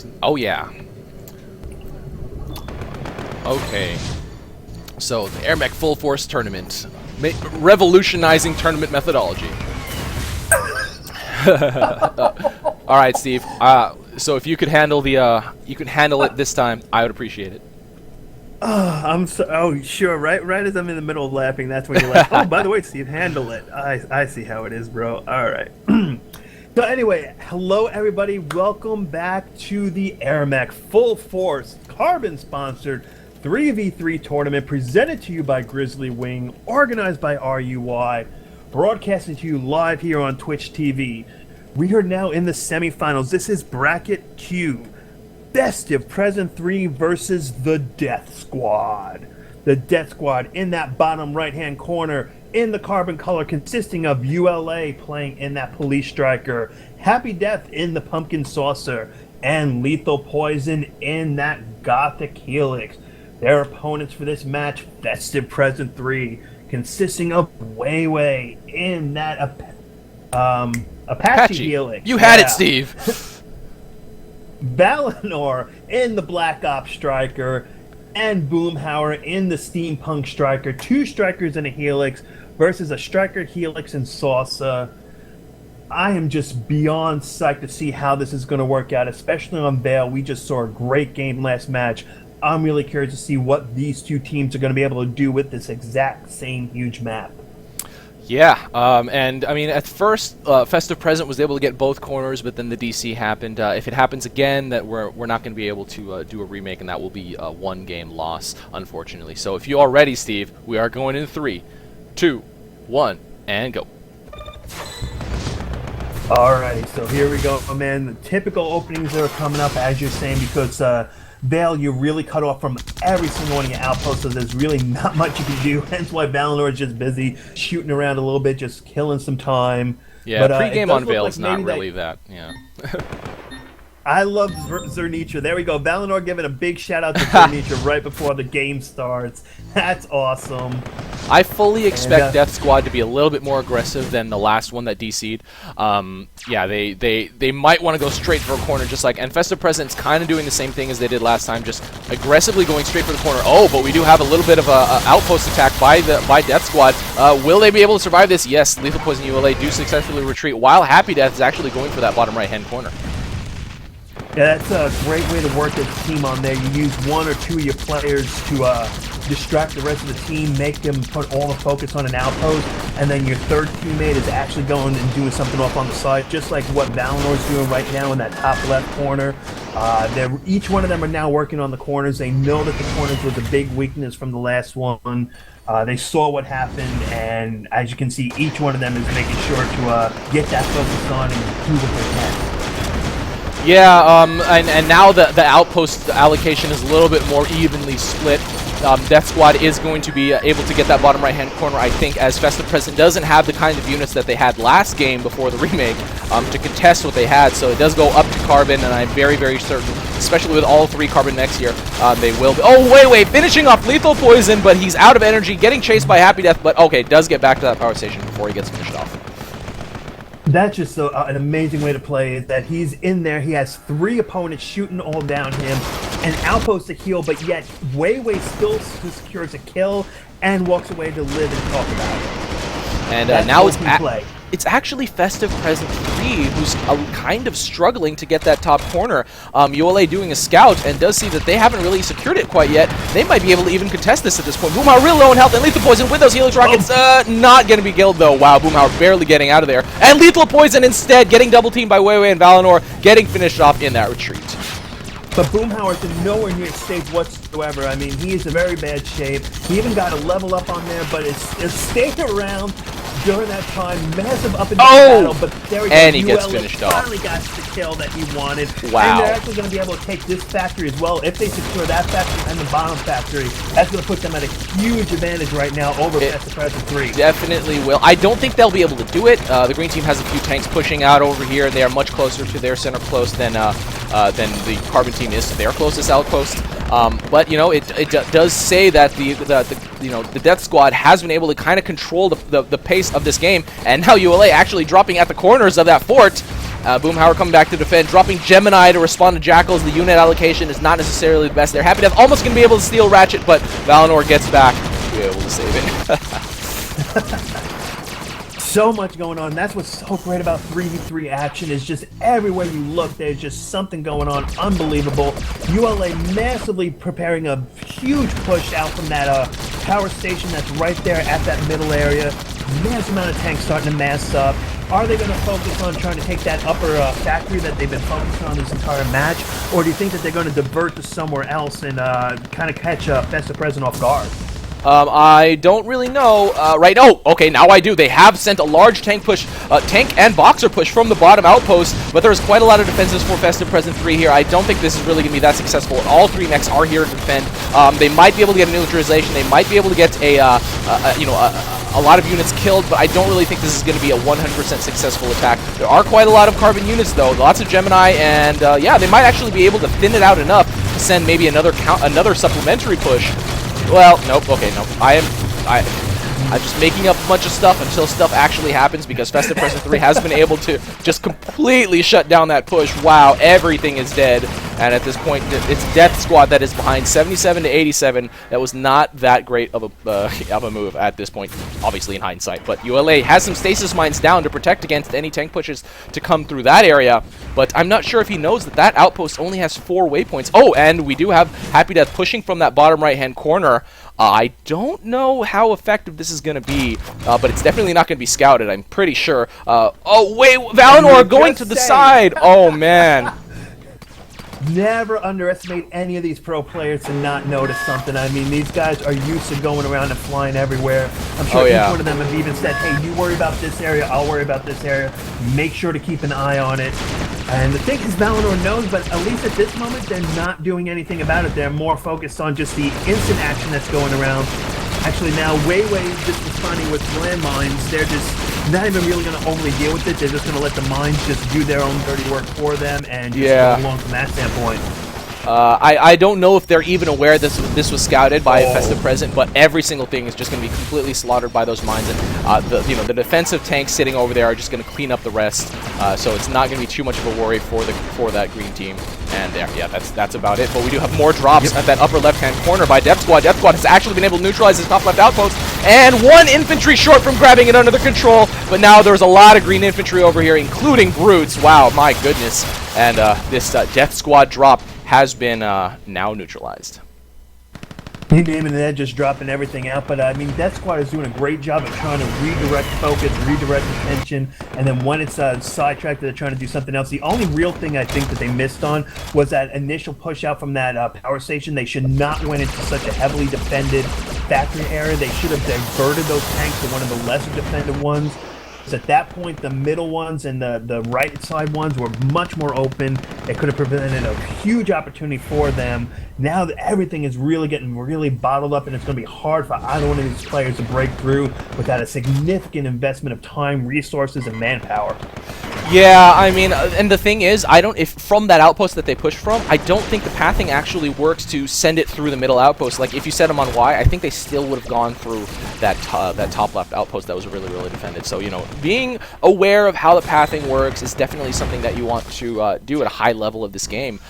well. Oh yeah. Okay. So the AirMech Full Force Tournament, revolutionizing tournament methodology. All right, Steve. So if you could handle it this time, I would appreciate it. Oh, sure. Right as I'm in the middle of laughing, that's when you're like, oh, by the way, Steve, handle it. I see how it is, bro. All right. So anyway, hello everybody. Welcome back to the AirMech Full Force Carbon-sponsored 3v3 tournament presented to you by Grizzly Wing, organized by RUI, broadcasting to you live here on Twitch TV. We are now in the semifinals. This is Bracket Q. Festive Present 3 versus the Death Squad. The Death Squad in that bottom right-hand corner in the carbon color consisting of ULA playing in that Police Striker, Happy Death in the Pumpkin Saucer, and Lethal Poison in that Gothic Helix. Their opponents for this match, Festive Present 3, consisting of WayWay in that Apache Helix. You had it, Steve. Valinor in the Black Ops Striker, and Boomhower in the Steampunk Striker. Two Strikers in a Helix versus a Striker, Helix, and Salsa. I am just beyond psyched to see how this is going to work out, especially on Vale. We just saw a great game last match. I'm really curious to see what these two teams are going to be able to do with this exact same huge map. Yeah, and I mean, at first, Festive Present was able to get both corners, but then the DC happened. If it happens again, that we're not going to be able to do a remake, and that will be a one-game loss, unfortunately. So if you are ready, Steve, we are going in 3, 2, 1, and go. Alrighty, so here we go, man. The typical openings that are coming up, as you're saying, because Vale, you're really cut off from every single one of your outposts, so there's really not much you can do. Hence why Valinor is just busy shooting around a little bit, just killing some time. Yeah, but, pre-game on Vale is not really that. Yeah. I love Zernitra. There we go. Valinor giving a big shout out to Zernitra right before the game starts. That's awesome. I fully expect Death Squad to be a little bit more aggressive than the last one that DC'd. Yeah, they might want to go straight for a corner, just like, and Festive Present's kind of doing the same thing as they did last time, just aggressively going straight for the corner. Oh, but we do have a little bit of a outpost attack by Death Squad. Will they be able to survive this? Yes, Lethalpoison ULA do successfully retreat, while Happy Death is actually going for that bottom right-hand corner. Yeah, that's a great way to work this team on there. You use one or two of your players to distract the rest of the team, make them put all the focus on an outpost, and then your third teammate is actually going and doing something off on the side, just like what Valinor's doing right now in that top left corner. Each one of them are now working on the corners. They know that the corners was a big weakness from the last one. They saw what happened, and as you can see, each one of them is making sure to get that focus on and do what they can. Yeah, and now the outpost allocation is a little bit more evenly split. Death Squad is going to be able to get that bottom right-hand corner, I think, as Festive Present doesn't have the kind of units that they had last game before the remake to contest what they had. So it does go up to Carbon, and I'm very, very certain, especially with all 3 Carbon next year, they will be. Oh, WayWay finishing off Lethal Poison, but he's out of energy, getting chased by Happy Death, but okay, does get back to that power station before he gets finished off. That's just an amazing way to play it, that he's in there, he has 3 opponents shooting all down him, an outpost to heal, but yet WayWay still secures a kill and walks away to live and talk about it. And now it's actually Festive Present 3 who's kind of struggling to get that top corner. ULA doing a scout and does see that they haven't really secured it quite yet. They might be able to even contest this at this point. Boomhower real low in health, and Lethal Poison with those Helix Rockets. Not going to be killed though. Wow, Boomhower barely getting out of there. And Lethal Poison instead getting double teamed by WayWay and Valinor, getting finished off in that retreat. But Boomhower's in nowhere near safe whatsoever. I mean, he is in very bad shape. He even got a level up on there, but it's staying around during that time. Massive up in the battle, but there we go. And he gets finished off. Finally got the kill that he wanted. Wow. And they're actually going to be able to take this factory as well. If they secure that factory and the bottom factory, that's going to put them at a huge advantage right now over Festive Present 3. Definitely will. I don't think they'll be able to do it. The green team has a few tanks pushing out over here. They are much closer to their center post than the Carbon team is to their closest outpost. But you know, it does say that the Death Squad has been able to kind of control the pace of this game, and now ULA actually dropping at the corners of that fort. Boomhower coming back to defend, dropping Gemini to respond to Jackals. The unit allocation is not necessarily the best there. happydeath almost going to be able to steal Ratchet, but Valinor gets back to be able to save it. So much going on. That's what's so great about 3v3 action is just everywhere you look, there's just something going on. Unbelievable. ULA massively preparing a huge push out from that power station that's right there at that middle area. Massive amount of tanks starting to mass up. Are they going to focus on trying to take that upper factory that they've been focusing on this entire match? Or do you think that they're going to divert to somewhere else and kind of catch Festive Present off guard? I don't really know. Right. Oh, okay. Now I do. They have sent a large tank push, tank and boxer push from the bottom outpost, but there's quite a lot of defenses for Festive Present 3 here. I don't think this is really going to be that successful. All three mechs are here to defend. They might be able to get a neutralization. They might be able to get a lot of units killed, but I don't really think this is going to be a 100% successful attack. There are quite a lot of carbon units, though. Lots of Gemini, and yeah, they might actually be able to thin it out enough to send maybe another supplementary push. Well, nope. Okay, nope. I'm just making up a bunch of stuff until stuff actually happens, because Festive Present 3 has been able to just completely shut down that push. Wow, everything is dead. And at this point, it's Death Squad that is behind 77 to 87. That was not that great of a move at this point, obviously in hindsight. But ULA has some stasis mines down to protect against any tank pushes to come through that area. But I'm not sure if he knows that that outpost only has 4 waypoints. Oh, and we do have happydeath pushing from that bottom right-hand corner. I don't know how effective this is going to be, but it's definitely not going to be scouted, I'm pretty sure. Oh, wait, Valinor going to the side! Oh, man. Never underestimate any of these pro players to not notice something. I mean, these guys are used to going around and flying everywhere. I'm sure each one of them have even said, hey, you worry about this area, I'll worry about this area. Make sure to keep an eye on it. And the thing is, Valinor knows, but at least at this moment, they're not doing anything about it. They're more focused on just the instant action that's going around. Actually, now, WayWay just responding with landmines. They're just not even really going to overly deal with it. They're just going to let the mines just do their own dirty work for them and just go along from that standpoint. I don't know if they're even aware this was scouted by Festive Present, but every single thing is just going to be completely slaughtered by those mines, and the defensive tanks sitting over there are just going to clean up the rest. So it's not going to be too much of a worry for that green team. And there, yeah, that's about it. But we do have more drops at that upper left-hand corner by Death Squad. Death Squad has actually been able to neutralize his top left outpost, and 1 infantry short from grabbing it under the control. But now there's a lot of green infantry over here, including brutes. Wow, my goodness. And this Death Squad drop has been now neutralized. You name it, they're just dropping everything out. But I mean, Death Squad is doing a great job of trying to redirect focus, redirect attention, and then when it's sidetracked, they're trying to do something else. The only real thing I think that they missed on was that initial push out from that power station. They should not went into such a heavily defended factory area. They should have diverted those tanks to one of the lesser defended ones. At that point, the middle ones and the right side ones were much more open. It could have prevented a huge opportunity for them. Now that everything is really getting really bottled up, and it's going to be hard for either one of these players to break through without a significant investment of time, resources, and manpower. Yeah, I mean, and the thing is, if from that outpost that they push from, I don't think the pathing actually works to send it through the middle outpost. Like, if you set them on Y, I think they still would have gone through that top left outpost that was really, really defended. So, you know, being aware of how the pathing works is definitely something that you want to do at a high level of this game.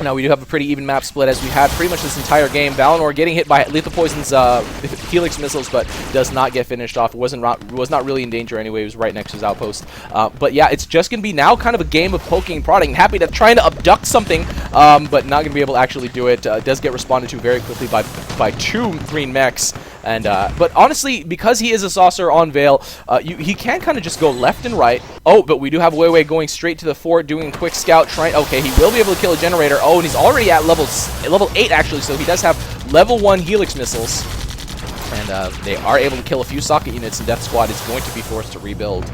Now, we do have a pretty even map split, as we had pretty much this entire game. Valinor getting hit by Lethalpoison's Helix missiles, but does not get finished off. Was not really in danger anyway. He was right next to his outpost. But yeah, it's just going to be now kind of a game of poking and prodding. happydeath trying to abduct something, but not going to be able to actually do it. Does get responded to very quickly by 2 green mechs. And but honestly, because he is a saucer on Veil, he can kind of just go left and right. Oh, but we do have WayWay going straight to the fort, doing a quick scout. Okay, he will be able to kill a generator. Oh, and he's already at level 8 actually, so he does have level 1 Helix missiles. And they are able to kill a few socket units, and Death Squad is going to be forced to rebuild.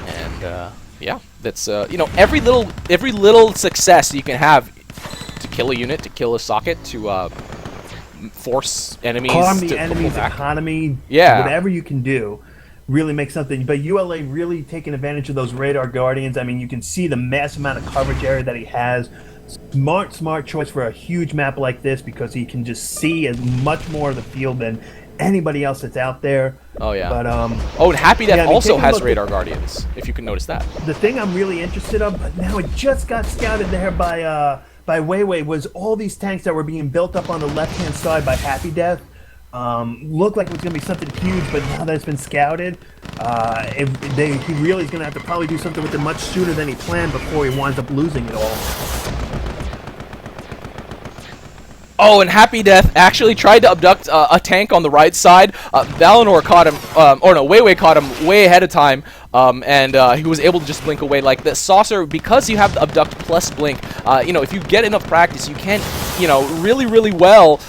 And yeah, that's you know, every little success you can have to kill a unit, to kill a socket, to force enemies harm to the enemy's pull back. economy, Yeah, whatever you can do, really make something. But ULA really taking advantage of those radar guardians. I mean, you can see the massive amount of coverage area that he has. Smart choice for a huge map like this, because he can just see as much more of the field than anybody else that's out there. Oh yeah. But oh, and Happy Death yeah, I mean, also has look radar guardians, if you can notice that. The thing I'm really interested in, but now it just got scouted there by WayWay, was all these tanks that were being built up on the left-hand side by Happy Death. Looked like it was going to be something huge, but now that it's been scouted, he really is going to have to probably do something with it much sooner than he planned before he winds up losing it all. Oh, and Happy Death actually tried to abduct a tank on the right side. Valinor caught him, or no, WayWay caught him way ahead of time, and he was able to just blink away. Like the saucer, because you have the abduct plus blink, you know, if you get enough practice, you can, you know, really well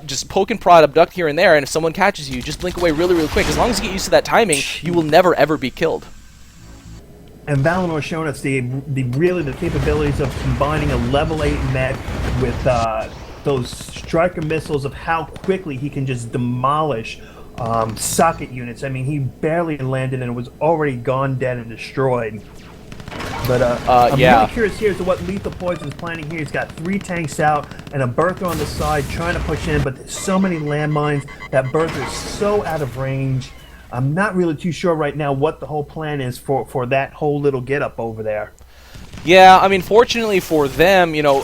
just poke and prod, abduct here and there, and if someone catches you, just blink away really quick. As long as you get used to that timing, you will never ever be killed. And Valinor showing us the capabilities of combining a level 8 mech with those striker missiles, of how quickly he can just demolish socket units. I mean, he barely landed and it was already gone, dead, and destroyed. But I'm really curious here as to what Lethalpoison is planning here. He's got 3 tanks out and a bertha on the side trying to push in, but there's so many landmines. That bertha is so out of range. I'm not really too sure right now what the whole plan is for that whole little get-up over there. Yeah, I mean, fortunately for them, you know,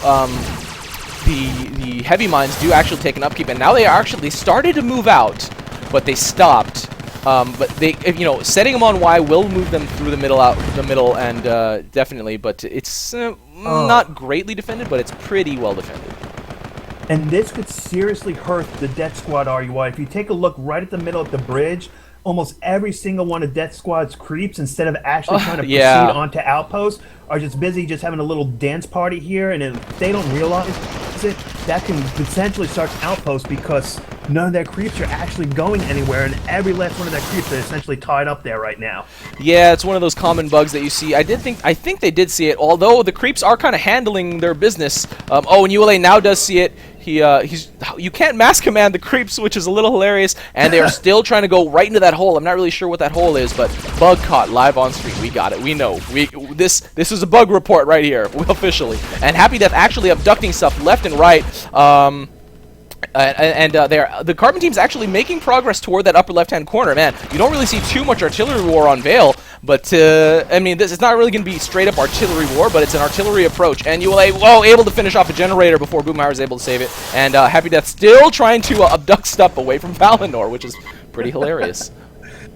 the heavy mines do actually take an upkeep, and now they actually started to move out, but they stopped. But they, you know, setting them on Y will move them through the middle, and definitely. But it's not greatly defended, but it's pretty well defended. And this could seriously hurt the Death Squad RUI. If you take a look right at the middle of the bridge, almost every single one of Death Squad's creeps, instead of actually trying to proceed onto outposts, are just busy just having a little dance party here, and if they don't realize it, that can potentially start outposts, because none of their creeps are actually going anywhere, and every last one of their creeps are essentially tied up there right now. Yeah, it's one of those common bugs that you see. I think they did see it, although the creeps are kind of handling their business. Oh, and ULA now does see it. You can't mass command the creeps, which is a little hilarious, and they are still trying to go right into that hole. I'm not really sure what that hole is, but bug caught live on stream. We got it. We know. This is a bug report right here, officially. And Happy Death actually abducting stuff left and right. The Carbon team's actually making progress toward that upper left-hand corner. Man, you don't really see too much artillery war on Vale, but I mean, this is not really going to be straight-up artillery war, but it's an artillery approach. And ULA, whoa, able to finish off a generator before Boomhower is able to save it. And Happy Death still trying to abduct stuff away from Valinor, which is pretty hilarious.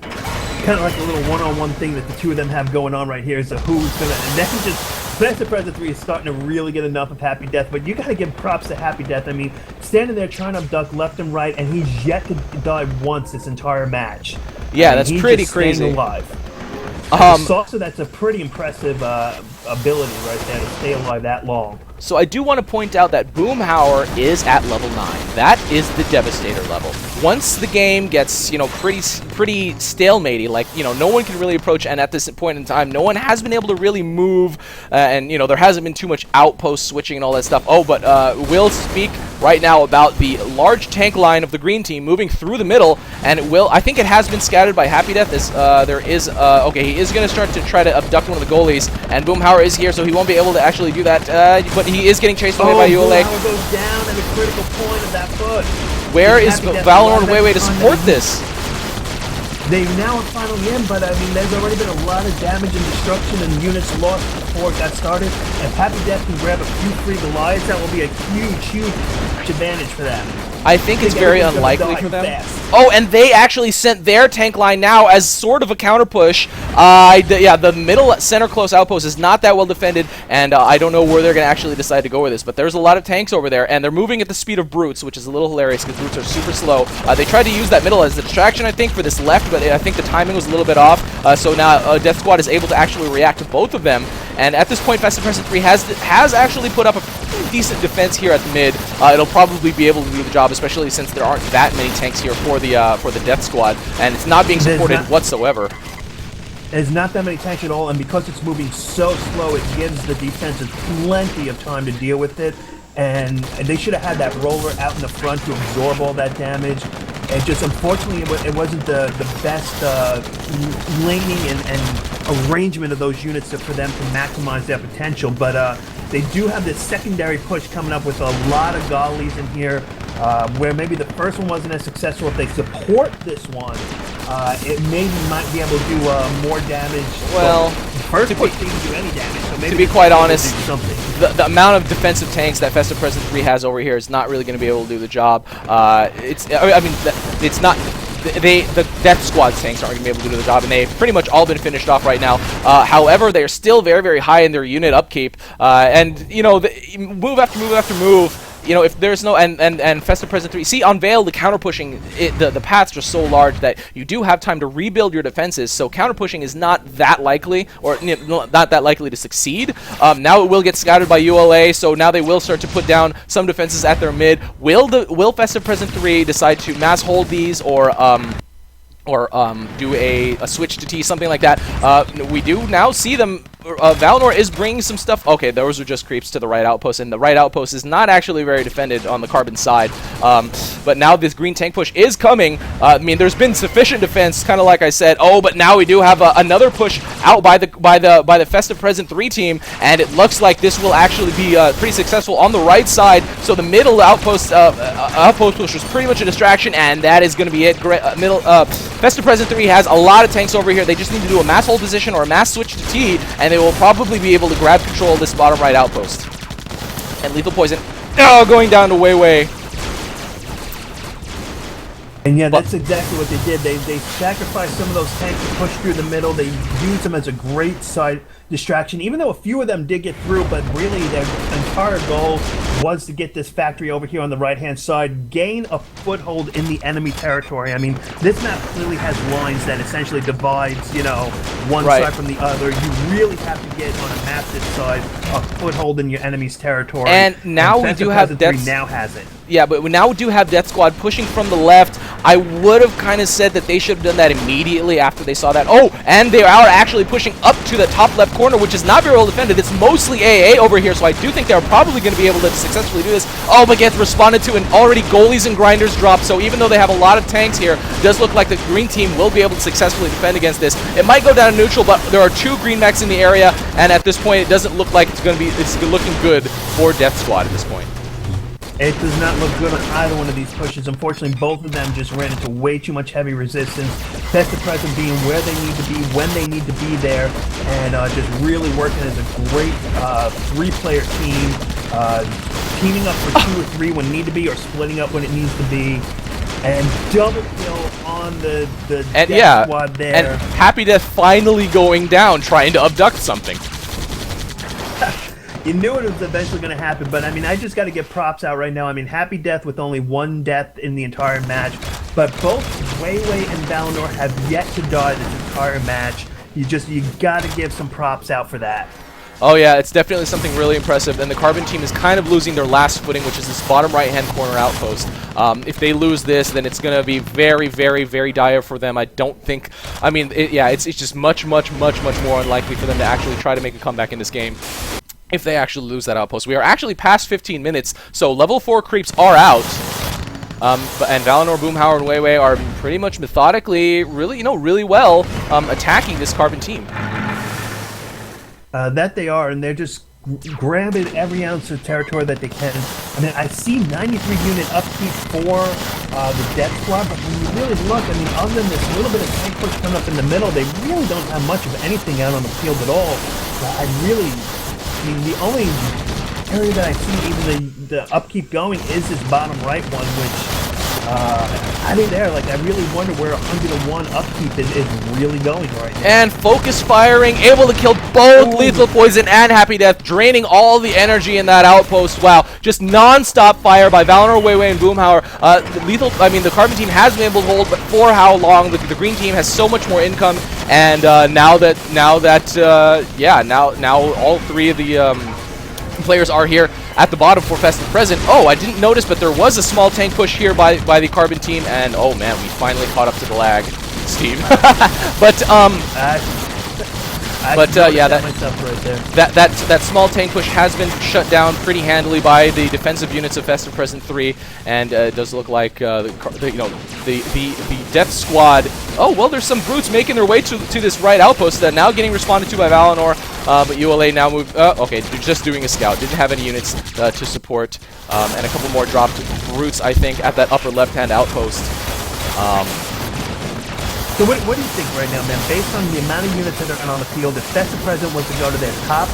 Kind of like a little one-on-one thing that the two of them have going on right here, is who's going to... And then just... Festive Present 3 is starting to really get enough of Happy Death, but you got to give props to Happy Death. I mean, standing there trying to abduct left and right, and he's yet to die once this entire match. Yeah, that's pretty crazy. Staying alive. Also, that's a pretty impressive ability right there, to stay alive that long. So I do want to point out that Boomhower is at level 9. That is the Devastator level. Once the game gets, you know, pretty stalematey, like, you know, no one can really approach, and at this point in time, no one has been able to really move, and, you know, there hasn't been too much outpost switching and all that stuff. Oh, but we'll speak right now about the large tank line of the green team moving through the middle, and I think it has been scattered by Happy Death. Okay, he is going to start to try to abduct one of the goalies, and Boomhower is here, so he won't be able to actually do that, but he is getting chased away by ULA. Boomhower goes down at a critical point of that push. Where is Valinor and WayWay to support this? They now are finally in, but I mean, there's already been a lot of damage and destruction and units lost before it got started. If Happy Death can grab a few free Goliaths, that will be a huge advantage for them. I think it's very unlikely for them. Oh, and they actually sent their tank line now as sort of a counter push. Yeah, the middle center close outpost is not that well defended, and I don't know where they're going to actually decide to go with this, but there's a lot of tanks over there, and they're moving at the speed of brutes, which is a little hilarious because brutes are super slow. They tried to use that middle as a distraction, I think, for this left, but I think the timing was a little bit off, so now Death Squad is able to actually react to both of them, and at this point, Festive Present 3 has actually put up a decent defense here at the mid. It'll probably be able to do the job, especially since there aren't that many tanks here for the Death Squad, and it's not being supported whatsoever. There's not that many tanks at all, and because it's moving so slow, it gives the defenses plenty of time to deal with it. And they should have had that roller out in the front to absorb all that damage. And just unfortunately, it wasn't the best laning and arrangement of those units for them to maximize their potential. But They do have this secondary push coming up with a lot of gollies in here, where maybe the first one wasn't as successful. If they support this one, it maybe might be able to do more damage. Well, the first push didn't do any damage, so maybe to be quite honest, something. The amount of defensive tanks that Festive Present 3 has over here is not really going to be able to do the job. It's not. The Death Squad tanks aren't going to be able to do the job, and they've pretty much all been finished off right now. However, they're still very, very high in their unit upkeep, and you know, move after move after move. You know, if there's no and Festive Present 3, see on Veil, the counter pushing, the paths are so large that you do have time to rebuild your defenses. So counter pushing is not that likely, or not that likely to succeed. Now it will get scouted by ULA, so now they will start to put down some defenses at their mid. Will Festive Present 3 decide to mass hold these, or do a switch to T, something like that? We do now see them. Valinor is bringing some stuff. Okay, those are just creeps to the right outpost, and the right outpost is not actually very defended on the Carbon side. But now this green tank push is coming. I mean, there's been sufficient defense, kind of like I said. Oh, but now we do have another push out by the Festive Present 3 team, and it looks like this will actually be pretty successful on the right side. So the middle outpost push was pretty much a distraction, and that is going to be it. Festive Present 3 has a lot of tanks over here. They just need to do a mass hold position or a mass switch to T, and they will probably be able to grab control of this bottom right outpost. And Lethalpoison, going down to WayWay. And yeah, that's exactly what they did. They sacrificed some of those tanks to push through the middle. They used them as a great side distraction, even though a few of them did get through, but really their entire goal was to get this factory over here on the right-hand side, gain a foothold in the enemy territory. I mean, this map clearly has lines that essentially divides, you know, one side from the other. You really have to get on a map this size a foothold in your enemy's territory. And now we do have Death. Now has it. Yeah, but we now do have Death Squad pushing from the left. I would have kind of said that they should have done that immediately after they saw that. Oh, and they are actually pushing up to the top left corner, which is not very well defended. It's mostly AA over here, so I do think they're probably going to be able to successfully do this. Oh, but gets responded to, and already goalies and grinders drop. So even though they have a lot of tanks here, it does look like the green team will be able to successfully defend against this. It might go down to neutral, but there are 2 green mechs in the area, and at this point, it doesn't look like it's looking good for Death Squad at this point. It does not look good on either one of these pushes. Unfortunately, both of them just ran into way too much heavy resistance. Festive Present being where they need to be, when they need to be there, and just really working as a great 3-player team, teaming up for 2 or 3 when need to be, or splitting up when it needs to be. And double kill on the Death Squad there. And happydeath finally going down, trying to abduct something. You knew it was eventually going to happen, but I mean, I just got to get props out right now. I mean, happydeath with only 1 death in the entire match, but both WayWay and Valinor have yet to die this entire match. You got to give some props out for that. Oh yeah, it's definitely something really impressive, and the Carbon team is kind of losing their last footing, which is this bottom right-hand corner outpost. If they lose this, then it's going to be very, very, very dire for them. I don't think, I mean, it's just much, much, much, much more unlikely for them to actually try to make a comeback in this game if they actually lose that outpost. We are actually past 15 minutes, so level 4 creeps are out. And Valinor, Boomhower, and WayWay are pretty much methodically, really well attacking this Carbon team. That they are, and they're just grabbing every ounce of territory that they can. I mean, I see 93 unit upkeep for the Death Squad, but when you really look, I mean, other than this little bit of tank push coming up in the middle, they really don't have much of anything out on the field at all. I mean, the only area that I see even the upkeep going is this bottom right one, which I mean, like, I really wonder where 101 upkeep is really going right now. And focus firing, able to kill both Lethalpoison and happydeath, draining all the energy in that outpost. Wow, just non-stop fire by Valinor, WayWay, and Boomhower. The Carbon team has been able to hold, but for how long? The green team has so much more income, and now all 3 of the players are here at the bottom for Festive Present. Oh, I didn't notice, but there was a small tank push here by the Carbon team, and oh man, we finally caught up to the lag, Steve. But But yeah, that that small tank push has been shut down pretty handily by the defensive units of Festive Present 3, and it does look like the Death Squad. Oh well, there's some brutes making their way to this right outpost that now getting responded to by Valinor, but ULA now moved. Okay, they're just doing a scout. Didn't have any units to support, and a couple more dropped brutes, I think, at that upper left-hand outpost. So what do you think right now, man? Based on the amount of units that are on the field, if Festive Present was to go to their top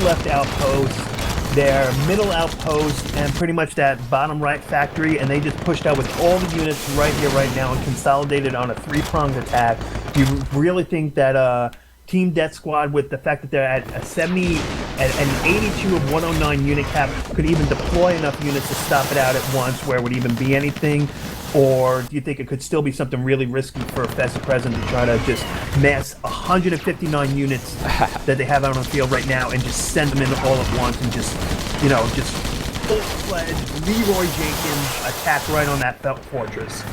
left outpost, their middle outpost, and pretty much that bottom right factory, and they just pushed out with all the units right here, right now, and consolidated on a three-pronged attack, do you really think that Team Death Squad, with the fact that they're at a 70 and an 82 of 109 unit cap, could even deploy enough units to stop it out at once where it would even be anything? Or do you think it could still be something really risky for Festive Present to try to just mass 159 units that they have out on the field right now and just send them in all at once and just, you know, just full-fledged Leroy Jenkins attack right on that fortress?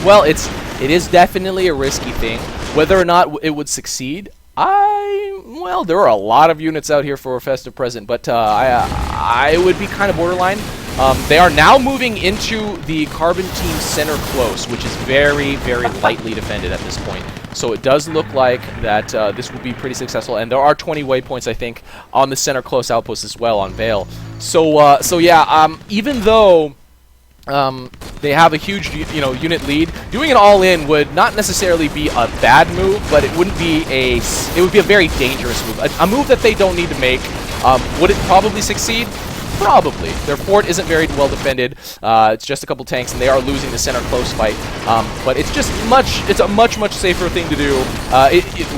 Well, it is definitely a risky thing. Whether or not it would succeed, well, there are a lot of units out here for Festive Present, but I would be kind of borderline. They are now moving into the Carbon Team center close, which is very, very lightly defended at this point. So it does look like that this will be pretty successful, and there are 20 waypoints, I think, on the center close outpost as well on Vale. So yeah, even though they have a huge, unit lead, doing an all-in would not necessarily be a bad move, but it wouldn't be it would be a very dangerous move, a move that they don't need to make. Would it probably succeed? Probably. Their fort isn't very well defended. It's just a couple tanks, and they are losing the center close fight. But it's just it's a much safer thing to do.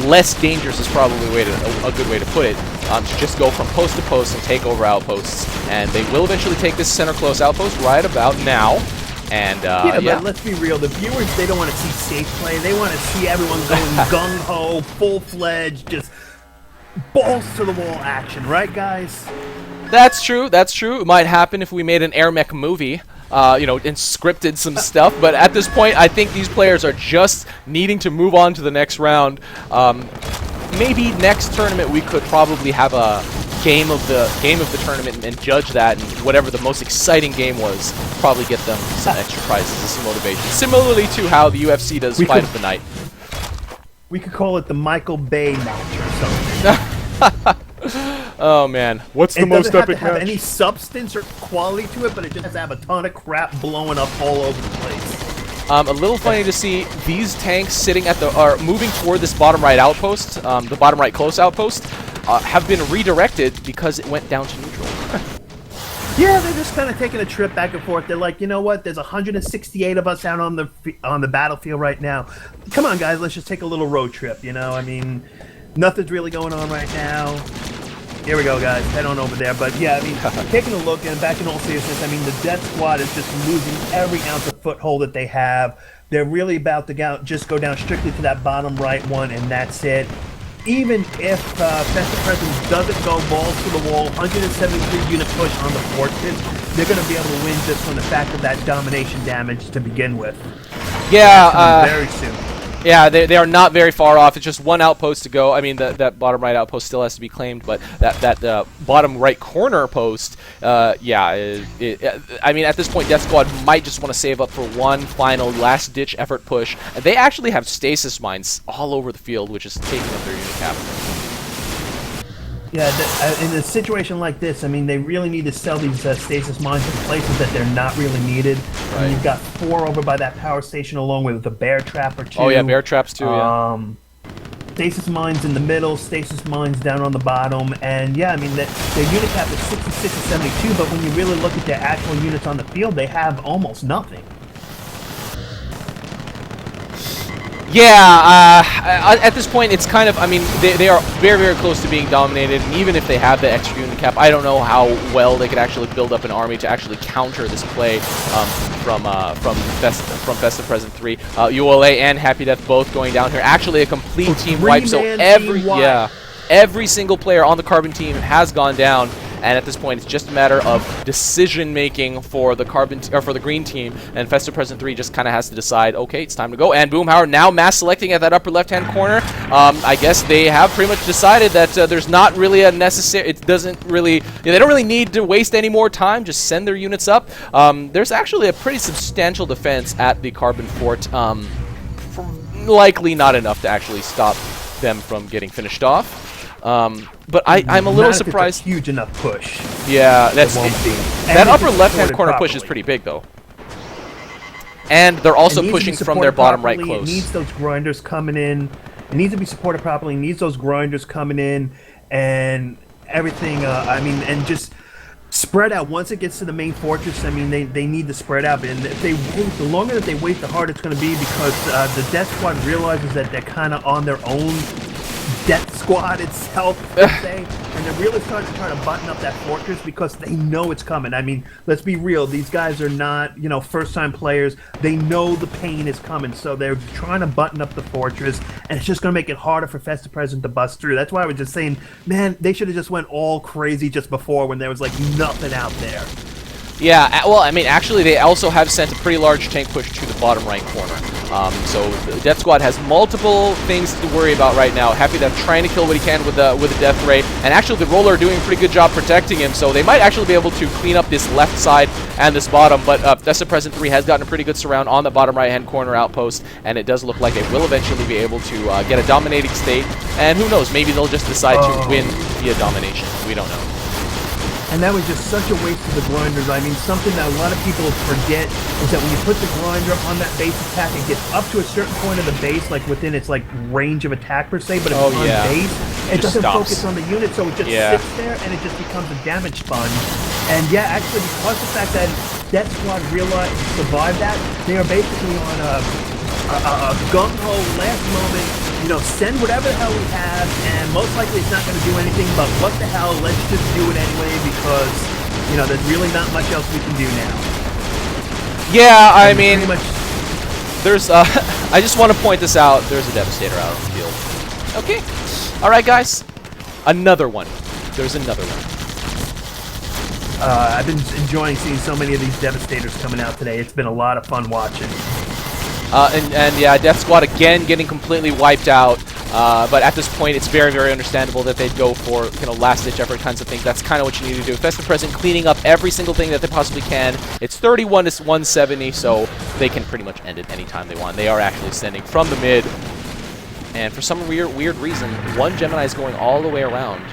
Less dangerous is probably a good way to put it. To just go from post to post and take over outposts, and they will eventually take this center close outpost right about now. And yeah, but let's be real. The viewers, they don't want to see safe play. They want to see everyone going gung ho, full fledged, just balls to the wall action, right, guys? That's true. That's true. It might happen if we made an AirMech movie, and scripted some stuff. But at this point, I think these players are just needing to move on to the next round. Maybe next tournament we could probably have a game of the tournament and judge that, and whatever the most exciting game was, probably get them some extra prizes and some motivation. Similarly to how the UFC does Fight of the Night. We could call it the Michael Bay match or something. Oh man, what's the most epic match? It doesn't have to have any substance or quality to it, but it just has to have a ton of crap blowing up all over the place. A little funny to see these tanks sitting are moving toward this bottom right outpost, the bottom right close outpost, have been redirected because it went down to neutral. Yeah, they're just kind of taking a trip back and forth. They're like, you know what? There's 168 of us out on the battlefield right now. Come on, guys, let's just take a little road trip. I mean, nothing's really going on right now. Here we go, guys. Head on over there. But yeah, I mean, taking a look, and back in all seriousness, I mean, the Death Squad is just losing every ounce of foothold that they have. They're really about to just go down strictly to that bottom right one, and that's it. Even if Festive Present doesn't go balls to the wall, 173 unit push on the fortress, they're going to be able to win just from the fact of that domination damage to begin with. Yeah, very soon. Yeah, they are not very far off. It's just one outpost to go. I mean, that bottom right outpost still has to be claimed, but that bottom right corner post, I mean, at this point, Death Squad might just want to save up for one final last-ditch effort push. And they actually have stasis mines all over the field, which is taking up their unit cap. Yeah, in a situation like this, I mean, they really need to sell these stasis mines in places that they're not really needed. Right. I mean, you've got 4 over by that power station, along with the bear trap or 2. Oh yeah, bear traps too. Yeah. Stasis mines in the middle, stasis mines down on the bottom, and yeah, I mean, their unit cap is 66 and 72. But when you really look at their actual units on the field, they have almost nothing. Yeah, at this point, it's kind of, I mean, they are very, very close to being dominated, and even if they have the extra unit cap, I don't know how well they could actually build up an army to actually counter this play from Festive Present 3. ULA and Happy Death both going down here. Actually, a complete team wipe, so every single player on the Carbon team has gone down. and at this point, it's just a matter of decision making for the for the green team. And Festive Present 3 just kind of has to decide, okay, it's time to go. And Boomhower now mass selecting at that upper left-hand corner. I guess they have pretty much decided that there's not really a necessary. It doesn't really. They don't really need to waste any more time. Just send their units up. There's actually a pretty substantial defense at the Carbon Fort. Likely not enough to actually stop them from getting finished off. But I'm a little surprised. It's a huge enough push. Yeah, that's that upper left-hand corner push is pretty big though. And they're also pushing from their bottom right close. It needs those grinders coming in. It needs to be supported properly. It needs those grinders coming in and everything. And just spread out. Once it gets to the main fortress, I mean, they need to spread out. And if they wait, the longer that they wait, the harder it's going to be, because the Death Squad realizes that they're kind of on their own Death Squad itself, per se, and they're really starting to try to button up that fortress because they know it's coming. I mean, let's be real. These guys are not, first-time players. They know the pain is coming, so they're trying to button up the fortress, and it's just going to make it harder for Festive Present to bust through. That's why I was just saying, man, they should have just went all crazy just before when there was, like, nothing out there. Yeah, well, I mean, actually, they also have sent a pretty large tank push to the bottom right corner. So the Death Squad has multiple things to worry about right now. happydeath trying to kill what he can with the Death Ray, and actually the Roller are doing a pretty good job protecting him, so they might actually be able to clean up this left side and this bottom, but Festive Present 3 has gotten a pretty good surround on the bottom right-hand corner outpost, and it does look like it will eventually be able to get a dominating state, and who knows, maybe they'll just decide to win via domination. We don't know. And that was just such a waste of the grinders. I mean, something that a lot of people forget is that when you put the grinder on that base attack, it gets up to a certain point of the base, like within its range of attack per se, but if it's on base, it doesn't focus on the unit, so it just sits there and it just becomes a damage sponge. And yeah, actually, because of the fact that Death Squad survived that, they are basically on a gung-ho last moment, send whatever the hell we have, and most likely it's not going to do anything, but what the hell, let's just do it anyway, because, there's really not much else we can do now. Yeah, I mean, there's, I just want to point this out, there's a Devastator out on the field. Okay, alright guys, another one. There's another one. I've been enjoying seeing so many of these Devastators coming out today. It's been a lot of fun watching. And yeah, Death Squad again getting completely wiped out. But at this point, it's very, very understandable that they'd go for last-ditch effort kinds of things. That's kind of what you need to do. Festive Present cleaning up every single thing that they possibly can. It's 31 to 170, so they can pretty much end it anytime they want. They are actually sending from the mid, and for some weird reason, one Gemini is going all the way around.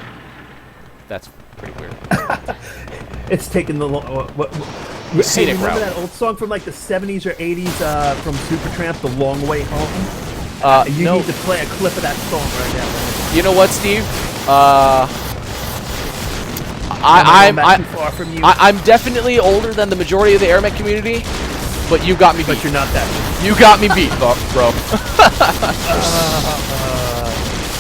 That's pretty weird. It's taking the scenic route. Remember that old song from like the 70s or 80s from Supertramp, The Long Way Home? You need to play a clip of that song right now. Man. You know what, Steve? I'm definitely older than the majority of the AirMech community, but you got me beat. But you're not that. You got me beat, bro.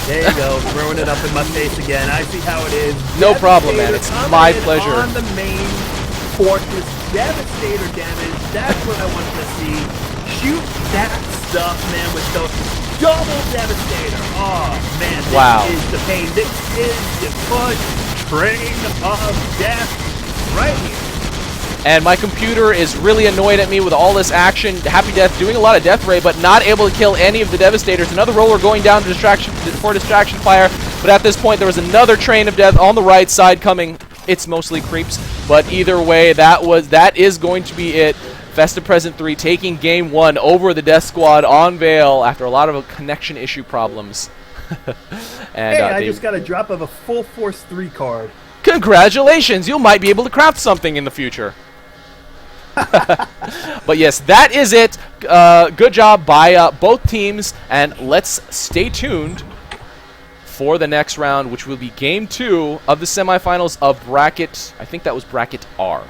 There you go, throwing it up in my face again. I see how it is. No problem, man. It's my pleasure. On the main fortress, Devastator damage. That's what I wanted to see. Shoot that stuff, man, with those double Devastator. Oh, man, this is the pain. This is the push train of death right here. And my computer is really annoyed at me with all this action. happydeath doing a lot of death ray, but not able to kill any of the Devastators. Another Roller going down to distraction fire, but at this point there was another train of death on the right side coming. It's mostly creeps, but either way, that is going to be it. Festive Present 3 taking game 1 over the Death Squad on Vale after a lot of connection issue problems. And, hey, I just got a drop of a full Force 3 card. Congratulations! You might be able to craft something in the future. But yes, that is it. Good job by both teams, and let's stay tuned for the next round, which will be game 2 of the semifinals of bracket, I think that was bracket R.